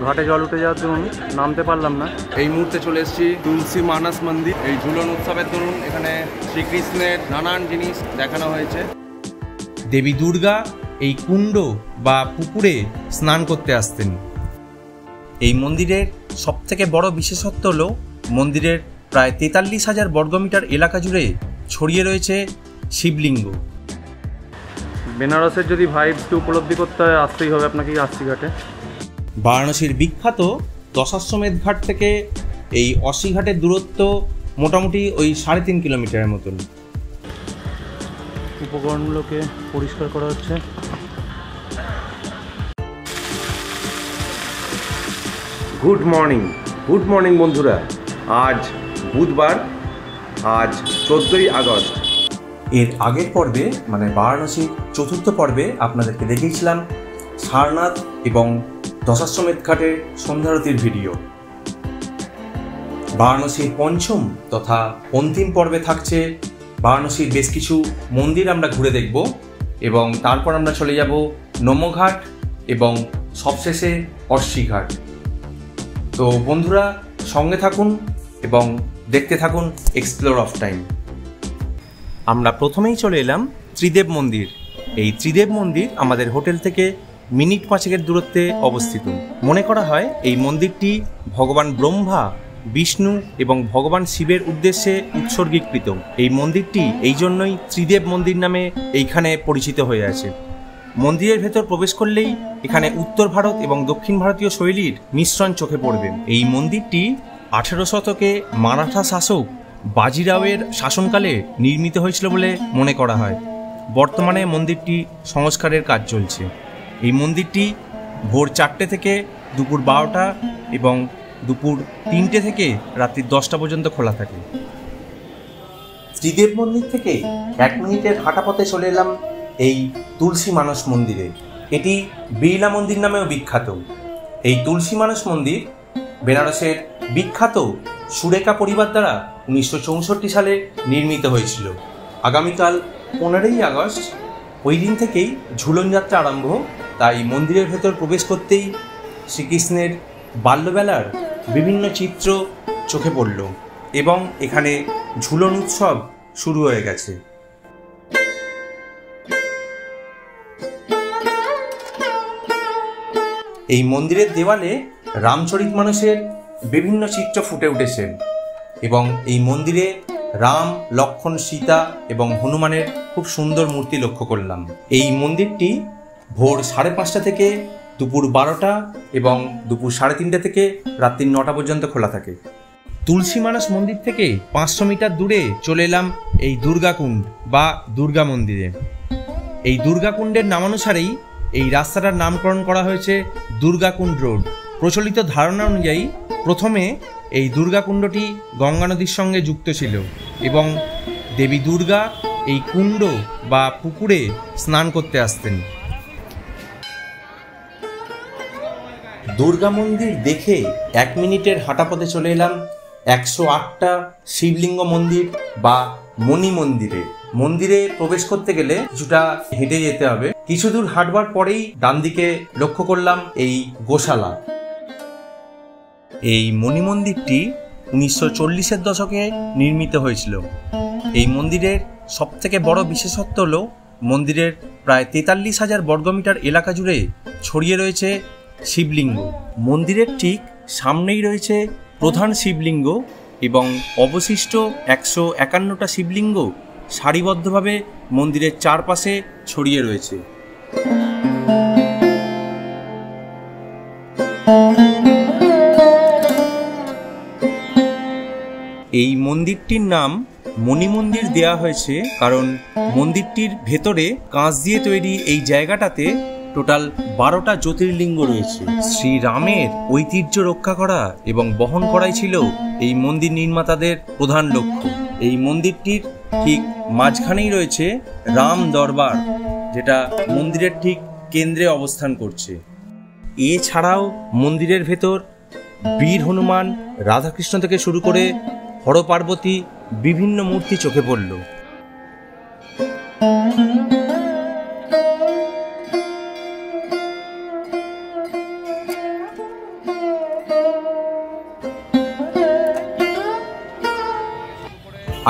ঘাটে জল উঠে যাওয়ার জন্য নামতে পারলাম না। এই মুহূর্তে চলে এসেছি তুলসী মানস মন্দির। এই ঝুলন উৎসবের দরুন এখানে শ্রীকৃষ্ণের নানান জিনিস দেখানো হয়েছে। দেবী দুর্গা এই কুণ্ড বা পুকুরে স্নান করতে আসতেন। এই মন্দিরের সবথেকে বড় বিশেষত্ব হলো মন্দিরের প্রায় 43,000 বর্গমিটার এলাকা জুড়ে ছড়িয়ে রয়েছে শিবলিঙ্গ। বেনারসের যদি ভাইবসকে উপলব্ধি করতে হয় আসতেই হবে আপনাকে আশি ঘাটে। বারাণসীর বিখ্যাত দশাশ্বমেধ ঘাট থেকে এই 80 ঘাটের দূরত্ব মোটামুটি ওই 3.5 কিলোমিটারের মতন। উপকরণগুলোকে পরিষ্কার করা হচ্ছে। গুড মর্নিং বন্ধুরা। আজ বুধবার, আজ 14ই আগস্ট। এর আগের পর্বে মানে বারাণসীর চতুর্থ পর্বে আপনাদেরকে দেখিয়েছিলাম সারনাথ এবং দশাশ্বমেধ ঘাটের সন্ধ্যারতির ভিডিও। বারাণসীর পঞ্চম তথা অন্তিম পর্বে থাকছে বারাণসীর বেশ কিছু মন্দির আমরা ঘুরে দেখব এবং তারপর আমরা চলে যাব নমঘাট এবং সবশেষে অশ্বীঘাট। তো বন্ধুরা সঙ্গে থাকুন এবং দেখতে থাকুন এক্সপ্লোর অফ টাইম। আমরা প্রথমেই চলে এলাম ত্রিদেব মন্দির। এই ত্রিদেব মন্দির আমাদের হোটেল থেকে মিনিট 5 দূরত্বে অবস্থিত। মনে করা হয় এই মন্দিরটি ভগবান ব্রহ্মা, বিষ্ণু এবং ভগবান শিবের উদ্দেশ্যে উৎসর্গীকৃত। এই মন্দিরটি এই জন্যই ত্রিদেব মন্দির নামে এইখানে পরিচিত হয়ে আছে। মন্দিরের ভেতর প্রবেশ করলেই এখানে উত্তর ভারত এবং দক্ষিণ ভারতীয় শৈলীর মিশ্রণ চোখে পড়বে। এই মন্দিরটি 18 শতকে মারাঠা শাসক বাজিরাওয়ের শাসনকালে নির্মিত হয়েছিল বলে মনে করা হয়। বর্তমানে মন্দিরটি সংস্কারের কাজ চলছে। এই মন্দিরটি ভোর 4টে থেকে দুপুর 12টা এবং দুপুর 3টে থেকে রাত্রি 10টা পর্যন্ত খোলা থাকে। ত্রিদেব মন্দির থেকে 1 মিনিটের হাঁটা পথে চলে এলাম এই তুলসী মানস মন্দিরে। এটি বিড়লা মন্দির নামেও বিখ্যাত। এই তুলসী মানস মন্দির বেনারসের বিখ্যাত সুরেখা পরিবার দ্বারা 1964 সালে নির্মিত হয়েছিল। আগামীকাল 15ই আগস্ট, ওই দিন থেকেই ঝুলন যাত্রা আরম্ভ। তাই মন্দিরের ভেতর প্রবেশ করতেই শ্রীকৃষ্ণের বাল্যবেলার বিভিন্ন চিত্র চোখে পড়ল এবং এখানে ঝুলন উৎসব শুরু হয়ে গেছে। এই মন্দিরের দেওয়ালে রামচরিতমানসের বিভিন্ন চিত্র ফুটে উঠেছে এবং এই মন্দিরে রাম, লক্ষ্মণ, সীতা এবং হনুমানের খুব সুন্দর মূর্তি লক্ষ্য করলাম। এই মন্দিরটি ভোর 5:30 থেকে দুপুর 12টা এবং দুপুর 3:30 থেকে রাত্রি 9টা পর্যন্ত খোলা থাকে। তুলসী মানস মন্দির থেকে 500 মিটার দূরে চলে এলাম এই দুর্গাকুণ্ড বা দুর্গা মন্দিরে। এই দুর্গাকুণ্ডের নামানুসারেই এই রাস্তাটার নামকরণ করা হয়েছে দুর্গাকুণ্ড রোড। প্রচলিত ধারণা অনুযায়ী প্রথমে এই দুর্গাকুণ্ডটি গঙ্গা নদীর সঙ্গে যুক্ত ছিল এবং দেবী দুর্গা এই কুণ্ড বা পুকুরে স্নান করতে আসতেন। দুর্গা মন্দির দেখে 1 মিনিটের হাঁটা পথে চলে এলাম 108টা শিবলিঙ্গ মন্দির বা মণি মন্দিরে। মন্দিরে প্রবেশ করতে গেলে কিছুটা হেঁটে যেতে হবে। কিছু দূর হাঁটবার পরেই ডান দিকে লক্ষ্য করলাম এই গোশালা। এই মণি মন্দিরটি 1940-এর দশকে নির্মিত হয়েছিল। এই মন্দিরের সবথেকে বড় বিশেষত্ব হলো মন্দিরের প্রায় 43,000 বর্গমিটার এলাকা জুড়ে ছড়িয়ে রয়েছে শিবলিঙ্গ। মন্দিরের ঠিক সামনেই রয়েছে প্রধান শিবলিঙ্গ এবং অবশিষ্ট 151টা শিবলিঙ্গ সারিবদ্ধভাবে মন্দিরের চারপাশে ছড়িয়ে রয়েছে। এই মন্দিরটির নাম মণি মন্দির দেয়া হয়েছে কারণ মন্দিরটির ভেতরে কাঁচ দিয়ে তৈরি এই জায়গাটাতে টোটাল 12টা জ্যোতির্লিঙ্গ রয়েছে। শ্রীরামের ঐতিহ্য রক্ষা করা এবং বহন করাই ছিল এই মন্দির নির্মাতাদের প্রধান লক্ষ্য। এই মন্দিরটির ঠিক মাঝখানেই রয়েছে রাম দরবার, যেটা মন্দিরের ঠিক কেন্দ্রে অবস্থান করছে। এছাড়াও মন্দিরের ভেতর বীর হনুমান, রাধাকৃষ্ণ থেকে শুরু করে হর পার্বতী বিভিন্ন মূর্তি চোখে পড়ল।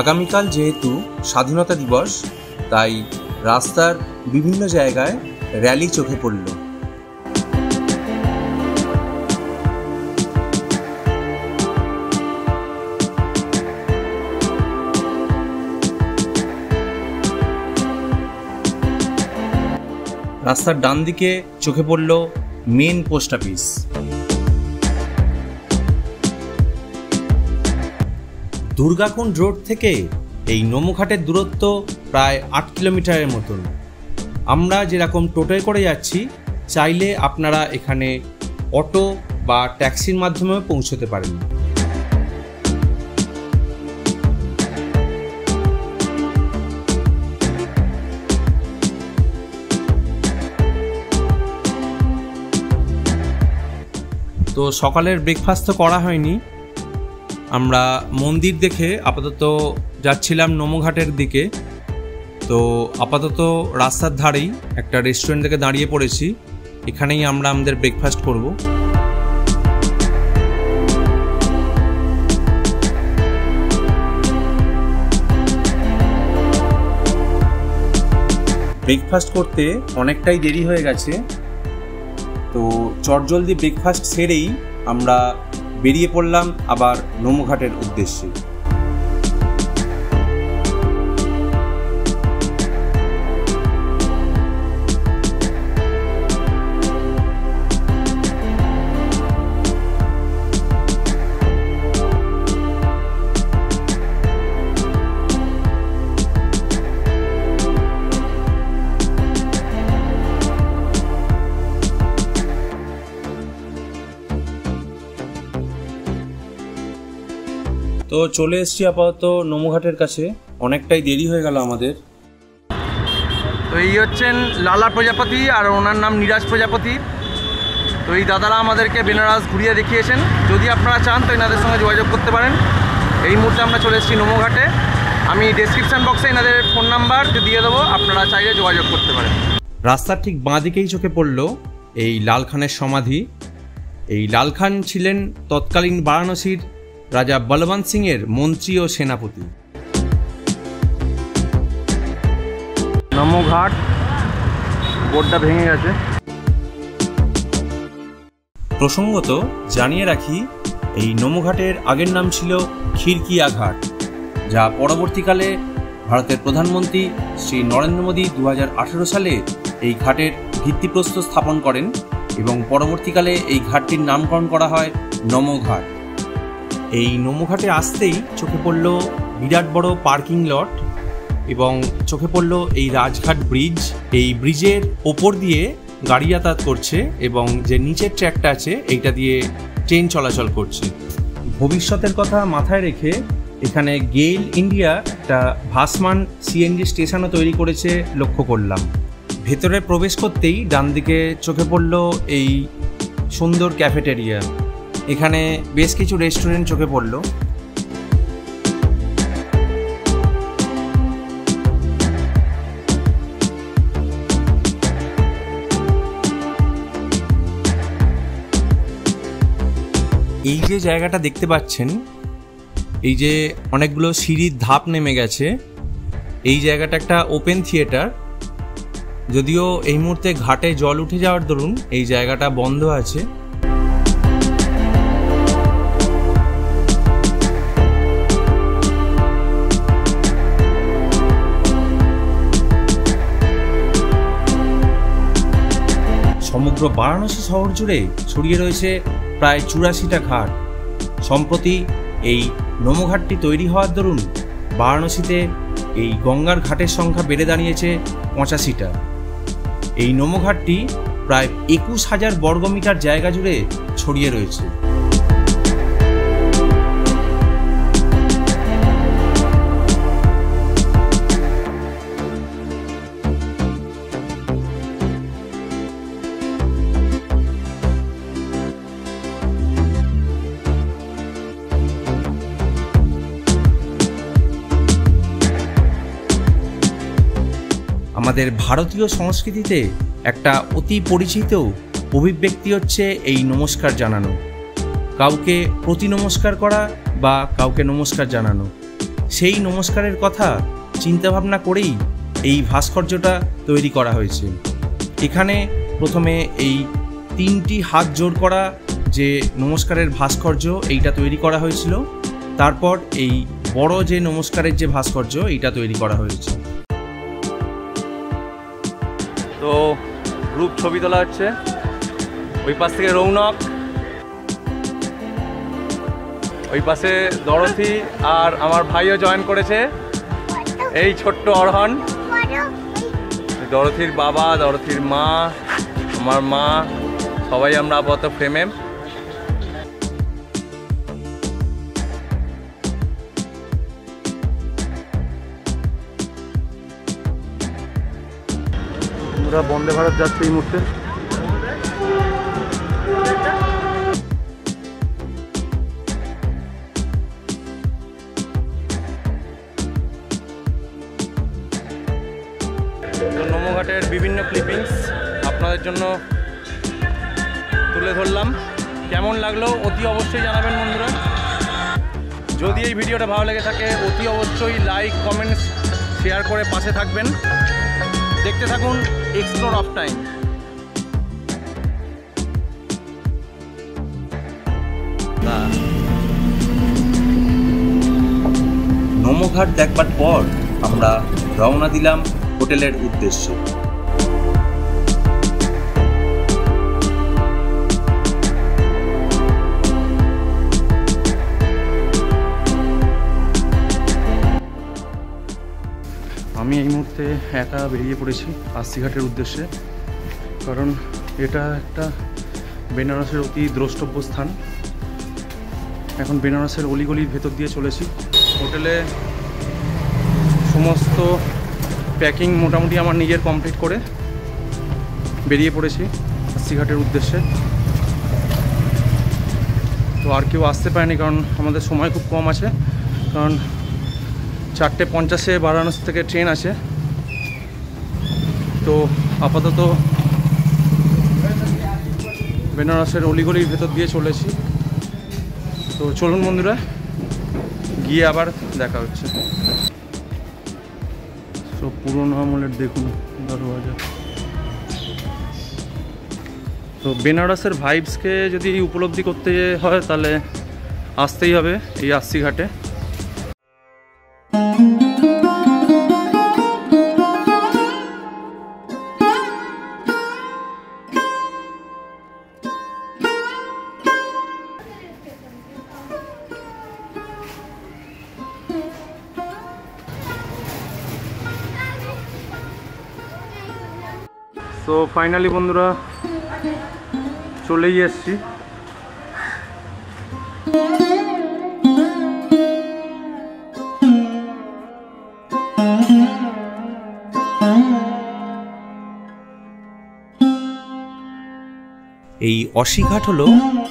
আগামীকাল যেহেতু স্বাধীনতা দিবস, তাই রাস্তার বিভিন্ন জায়গায় র্যালি চোখে পড়ল। রাস্তার ডান দিকে চোখে পড়ল মেন পোস্ট অফিস। দুর্গাকুণ্ড রোড থেকে এই নমুঘাটের দূরত্ব প্রায় 8 কিলোমিটারের মতন। আমরা যেরকম টোটোয় করে যাচ্ছি, চাইলে আপনারা এখানে অটো বা ট্যাক্সির মাধ্যমেও পৌঁছতে পারেন। তো সকালের ব্রেকফাস্ট তো করা হয়নি, আমরা মন্দির দেখে আপাতত যাচ্ছিলাম নমুঘাটের দিকে। তো আপাতত রাস্তার ধারেই একটা রেস্টুরেন্ট থেকে দাঁড়িয়ে পড়েছি, এখানেই আমরা আমাদের ব্রেকফাস্ট করব। ব্রেকফাস্ট করতে অনেকটাই দেরি হয়ে গেছে, তো চটজলদি ব্রেকফাস্ট সেরেই আমরা বেরিয়ে পড়লাম আবার নমুঘাটের উদ্দেশ্যে। তো চলে এসেছি আপাতত নমুঘাটের কাছে, অনেকটাই দেরি হয়ে গেল আমাদের। তো এই হচ্ছেন লালা প্রজাপতি আর ওনার নাম নিরাজ প্রজাপতি। তো এই দাদারা আমাদেরকে বেনারস ঘুরিয়ে দেখিয়েছেন। যদি আপনারা চান তো এনাদের সঙ্গে যোগাযোগ করতে পারেন। এই মুহূর্তে আমরা চলে এসেছি নমুঘাটে। আমি ডেসক্রিপশান বক্সে এনাদের ফোন নাম্বার দিয়ে দেবো, আপনারা চাইলে যোগাযোগ করতে পারেন। রাস্তার ঠিক বাঁ দিকেই চোখে পড়ল এই লাল খানের সমাধি। এই লাল খান ছিলেন তৎকালীন বারাণসীর রাজা বলবন্ত সিংয়ের মন্ত্রী ও সেনাপতি। নমুঘাট বোর্ডটা ভেঙে গেছে। প্রসঙ্গত জানিয়ে রাখি, এই নমুঘাটের আগের নাম ছিল খিরকিয়া ঘাট, যা পরবর্তীকালে ভারতের প্রধানমন্ত্রী শ্রী নরেন্দ্র মোদী 2018 সালে এই ঘাটের ভিত্তিপ্রস্তর স্থাপন করেন এবং পরবর্তীকালে এই ঘাটটির নামকরণ করা হয় নমঘাট। এই নমুঘাটে আসতেই চোখে পড়ল বিরাট বড় পার্কিং লট এবং চোখে পড়ল এই রাজঘাট ব্রিজ। এই ব্রিজের ওপর দিয়ে গাড়ি যাতায়াত করছে এবং যে নিচের ট্র্যাকটা আছে এইটা দিয়ে ট্রেন চলাচল করছে। ভবিষ্যতের কথা মাথায় রেখে এখানে গেইল ইন্ডিয়া একটা ভাসমান সিএনজি স্টেশনও তৈরি করেছে লক্ষ্য করলাম। ভেতরে প্রবেশ করতেই ডান দিকে চোখে পড়ল এই সুন্দর ক্যাফেটেরিয়া। এখানে বেশ কিছু রেস্টুরেন্ট চোখে পড়ল। এই যে জায়গাটা দেখতে পাচ্ছেন, এই যে অনেকগুলো সিঁড়ির ধাপ নেমে গেছে, এই জায়গাটা একটা ওপেন থিয়েটার। যদিও এই মুহূর্তে ঘাটে জল উঠে যাওয়ার দরুন এই জায়গাটা বন্ধ আছে। সমগ্র বারাণসী শহর জুড়ে ছড়িয়ে রয়েছে প্রায় 84টা ঘাট। সম্প্রতি এই নমঘাটটি তৈরি হওয়ার দরুন বারাণসীতে এই গঙ্গার ঘাটের সংখ্যা বেড়ে দাঁড়িয়েছে 85টা। এই নমঘাটটি প্রায় 21,000 বর্গমিটার জায়গা জুড়ে ছড়িয়ে রয়েছে। আমাদের ভারতীয় সংস্কৃতিতে একটা অতি পরিচিত অভিব্যক্তি হচ্ছে এই নমস্কার জানানো, কাউকে প্রতি নমস্কার করা বা কাউকে নমস্কার জানানো। সেই নমস্কারের কথা চিন্তাভাবনা করেই এই ভাস্কর্যটা তৈরি করা হয়েছে। এখানে প্রথমে এই 3টি হাত জোড় করা যে নমস্কারের ভাস্কর্য এইটা তৈরি করা হয়েছিল, তারপর এই বড় যে নমস্কারের যে ভাস্কর্য এইটা তৈরি করা হয়েছে। তো গ্রুপ ছবি তোলা হচ্ছে, ওই পাশ থেকে রৌনক, ওই পাশে দরথি, আর আমার ভাইও জয়েন করেছে, এই ছোট্ট অরহন, দরথির বাবা, দরথির মা, আমার মা, সবাই আমরা আপাতত ফ্রেমে। আমরা বন্দে ভারত যাচ্ছে এই মুহূর্তে। নমঘাটের বিভিন্ন ক্লিপিংস আপনাদের জন্য তুলে ধরলাম। কেমন লাগলো অতি অবশ্যই জানাবেন বন্ধুরা। যদি এই ভিডিওটা ভালো লেগে থাকে অতি অবশ্যই লাইক, কমেন্টস, শেয়ার করে পাশে থাকবেন। দেখতে থাকুন এক্সপ্লোর অফ টাইম। নমঘাট দেখবার পর আমরা রওনা দিলাম হোটেলের উদ্দেশ্যে। আমি এই মুহূর্তে একা বেরিয়ে পড়েছি আশিঘাটের উদ্দেশ্যে, কারণ এটা একটা বেনারসের অতি দ্রষ্টব্য স্থান। এখন বেনারসের অলিগলির ভেতর দিয়ে চলেছি। হোটেলে সমস্ত প্যাকিং মোটামুটি আমার নিজের কমপ্লিট করে বেরিয়ে পড়েছি আশিঘাটের উদ্দেশ্যে। তো আর কেউ আসতে পারেনি, কারণ আমাদের সময় খুব কম আছে, কারণ 4:50-এ বারাণসী থেকে ট্রেন আছে। তো আপাতত বেনারসের অলিগলির ভেতর দিয়ে চলেছি। তো চলুন বন্ধুরা, গিয়ে আবার দেখা হচ্ছে। সব পুরোনো আমলের দেখুন দরওয়াজা। তো বেনারসের ভাইবসকে যদি উপলব্ধি করতে হয় তাহলে আসতেই হবে এই আশিঘাটে। তো ফাইনালি বন্ধুরা চলেই এসছি। এই অসিঘাট হলো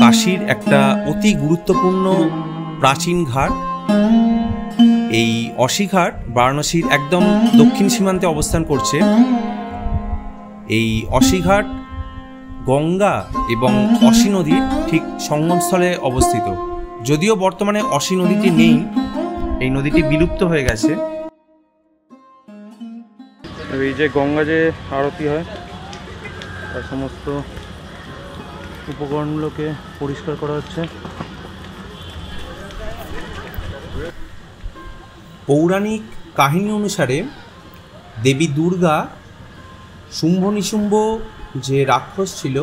কাশীর একটা অতি গুরুত্বপূর্ণ প্রাচীন ঘাট। এই অসিঘাট বারাণসীর একদম দক্ষিণ সীমান্তে অবস্থান করছে। এই অসিঘাট গঙ্গা এবং অসি নদীর ঠিক সঙ্গমস্থলে অবস্থিত। যদিও বর্তমানে অসি নদীটি নেই, এই নদীটি বিলুপ্ত হয়ে গেছে। এই যে গঙ্গা যে আরতি হয়, তার সমস্ত উপকরণগুলোকে পরিষ্কার করা হচ্ছে। পৌরাণিক কাহিনী অনুসারে দেবী দুর্গা শুম্ভ নিশুম্ভ যে রাক্ষস ছিল,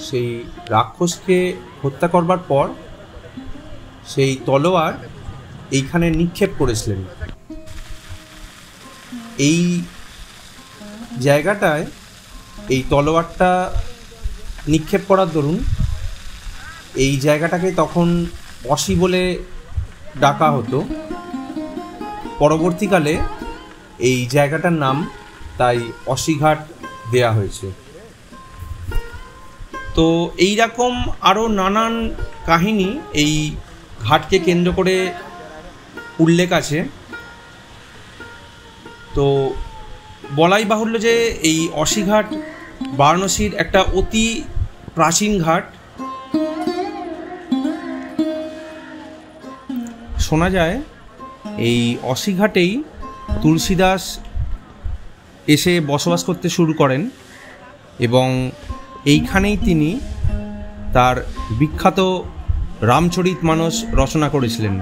সেই রাক্ষসকে হত্যা করবার পর সেই তলোয়ার এইখানে নিক্ষেপ করেছিলেন। এই জায়গাটায় এই তলোয়ারটা নিক্ষেপ করার দরুন এই জায়গাটাকে তখন অসি বলে ডাকা হতো। পরবর্তীকালে এই জায়গাটার নাম তাই অসিঘাট দেয়া হয়েছে। তো এই রকম আরও নানান কাহিনী এই ঘাটকে কেন্দ্র করে উল্লেখ আছে। তো বলাই বাহুল্য যে এই অসিঘাট বারাণসীর একটা অতি প্রাচীন ঘাট। শোনা যায় এই অসিঘাটেই তুলসীদাস এসে বসবাস করতে শুরু করেন এবং এইখানেই তিনি তার বিখ্যাত রামচরিতমানস রচনা করেছিলেন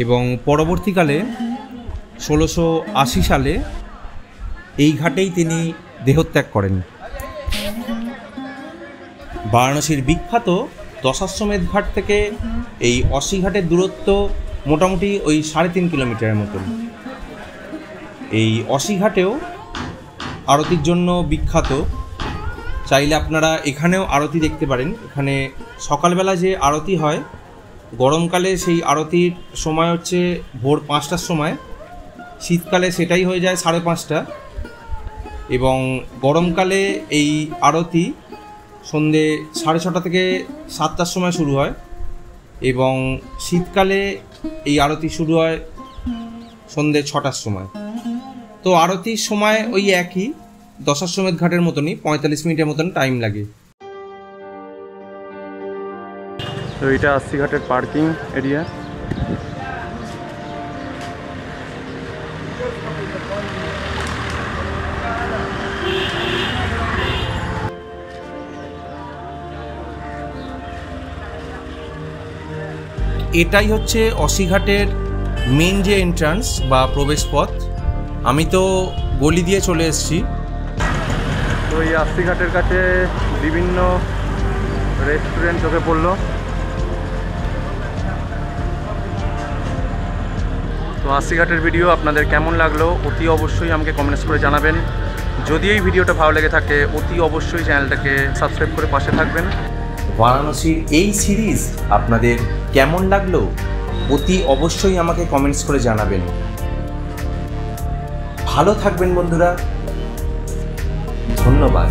এবং পরবর্তীকালে 1680 সালে এই ঘাটেই তিনি দেহত্যাগ করেন। বারাণসীর বিখ্যাত দশাশ্বমেধ ঘাট থেকে এই অসিঘাটের দূরত্ব মোটামুটি ওই 3.5 কিলোমিটারের মতন। এই অসিঘাটেও আরতির জন্য বিখ্যাত, চাইলে আপনারা এখানেও আরতি দেখতে পারেন। এখানে সকালবেলা যে আরতি হয়, গরমকালে সেই আরতির সময় হচ্ছে ভোর 5টার সময়, শীতকালে সেটাই হয়ে যায় 5:30, এবং গরমকালে এই আরতি সন্ধে 6:30 থেকে 7টার সময় শুরু হয় এবং শীতকালে এই আরতি শুরু হয় সন্ধে 6টার সময়। তো আরতির সময় ওই একই দশাশ্বমেধ ঘাটের মতনই 45 মিনিটের মতন টাইম লাগে। তো এটা আশিঘাটের পার্কিং এরিয়া। এটাই হচ্ছে অসিঘাটের মেন যে এন্ট্রান্স বা প্রবেশ পথ। আমি তো গলি দিয়ে চলে এসেছি। তো এই আশিঘাটের কাছে বিভিন্ন রেস্টুরেন্ট চোখে পড়লো। তো আশিঘাটের ভিডিও আপনাদের কেমন লাগলো অতি অবশ্যই আমাকে কমেন্টস করে জানাবেন। যদি এই ভিডিওটা ভালো লেগে থাকে অতি অবশ্যই চ্যানেলটাকে সাবস্ক্রাইব করে পাশে থাকবেন। বারাণসীর এই সিরিজ আপনাদের কেমন লাগলো অতি অবশ্যই আমাকে কমেন্টস করে জানাবেন। ভালো থাকবেন বন্ধুরা, ধন্যবাদ।